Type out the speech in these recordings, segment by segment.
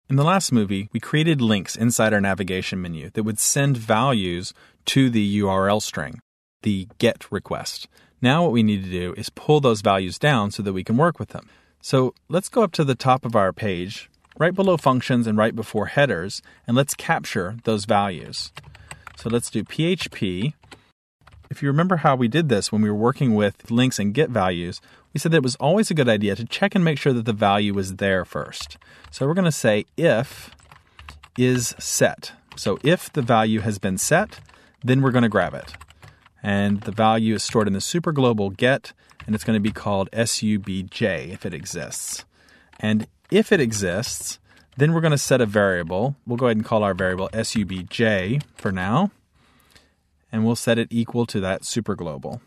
In the last movie, we created links inside our navigation menu that would send values to the URL string, the GET request. Now what we need to do is pull those values down so that we can work with them. So let's go up to the top of our page, right below functions and right before headers, and let's capture those values. So let's do PHP. If you remember how we did this when we were working with links and get values, we said that it was always a good idea to check and make sure that the value was there first. So we're going to say if is set. So if the value has been set, then we're going to grab it. And the value is stored in the superglobal get, and it's going to be called subj if it exists. And if it exists, then we're going to set a variable. We'll go ahead and call our variable subj for now. And we'll set it equal to that superglobal.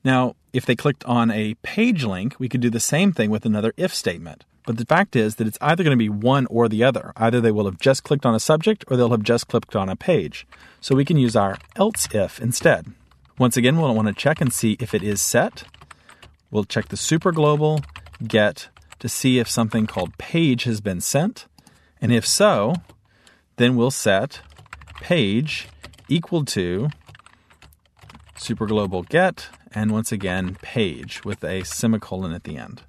Now, if they clicked on a page link, we could do the same thing with another if statement. But the fact is that it's either going to be one or the other. Either they will have just clicked on a subject or they'll have just clicked on a page. So we can use our else if instead. Once again, we'll want to check and see if it is set. We'll check the superglobal get to see if something called page has been sent. And if so, then we'll set page equal to superglobal get, and once again, page with a semicolon at the end.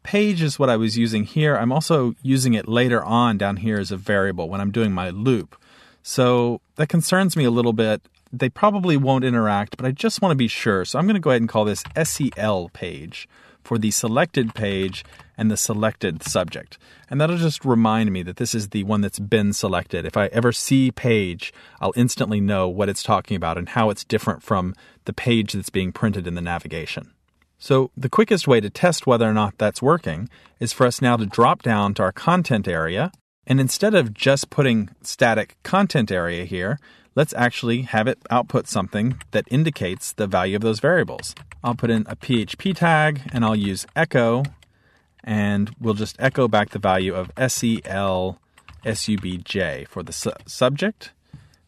Page is what I was using here. I'm also using it later on down here as a variable when I'm doing my loop. So that concerns me a little bit. They probably won't interact, but I just want to be sure. So I'm going to go ahead and call this SEL page for the selected page and the selected subject. And that'll just remind me that this is the one that's been selected. If I ever see page, I'll instantly know what it's talking about and how it's different from the page that's being printed in the navigation. So the quickest way to test whether or not that's working is for us now to drop down to our content area. And instead of just putting static content area here, let's actually have it output something that indicates the value of those variables. I'll put in a PHP tag and I'll use echo, and we'll just echo back the value of SEL subj for the subject.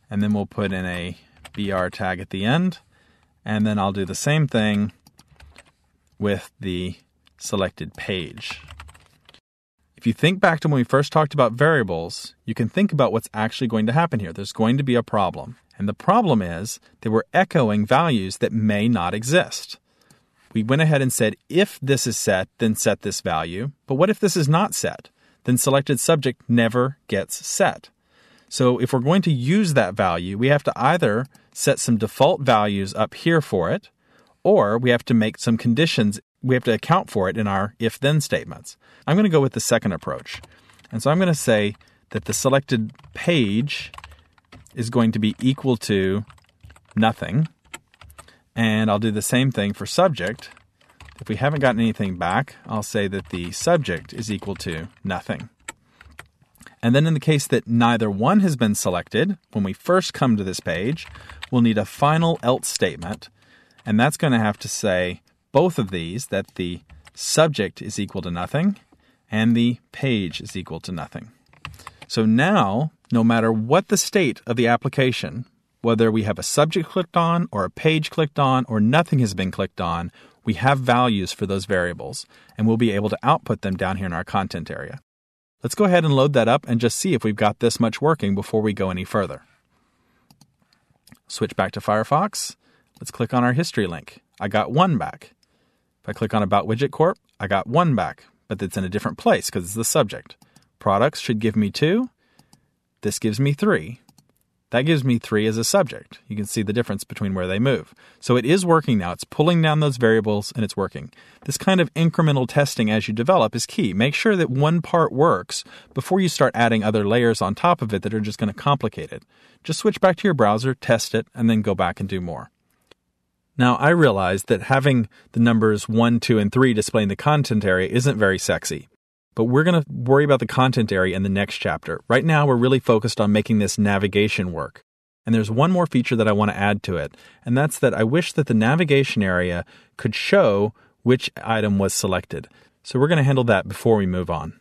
And then we'll put in a BR tag at the end. And then I'll do the same thing with the selected page. If you think back to when we first talked about variables, you can think about what's actually going to happen here. There's going to be a problem. And the problem is that we're echoing values that may not exist. We went ahead and said, if this is set, then set this value. But what if this is not set? Then selected subject never gets set. So if we're going to use that value, we have to either set some default values up here for it, or we have to make some conditions. We have to account for it in our if-then statements. I'm going to go with the second approach. And so I'm going to say that the selected page is going to be equal to nothing. And I'll do the same thing for subject. If we haven't gotten anything back, I'll say that the subject is equal to nothing. And then in the case that neither one has been selected, when we first come to this page, we'll need a final else statement. And that's going to have to say both of these, that the subject is equal to nothing and the page is equal to nothing. So now, no matter what the state of the application, whether we have a subject clicked on or a page clicked on or nothing has been clicked on, we have values for those variables, and we'll be able to output them down here in our content area. Let's go ahead and load that up and just see if we've got this much working before we go any further. Switch back to Firefox. Let's click on our history link. I got 1 back. If I click on About Widget Corp, I got 1 back, but it's in a different place because it's the subject. Products should give me 2. This gives me 3. That gives me 3 as a subject. You can see the difference between where they move. So it is working now. It's pulling down those variables and it's working. This kind of incremental testing as you develop is key. Make sure that one part works before you start adding other layers on top of it that are just going to complicate it. Just switch back to your browser, test it, and then go back and do more. Now, I realize that having the numbers 1, 2, and 3 displaying the content area isn't very sexy. But we're going to worry about the content area in the next chapter. Right now, we're really focused on making this navigation work. And there's one more feature that I want to add to it, and that's that I wish that the navigation area could show which item was selected. So we're going to handle that before we move on.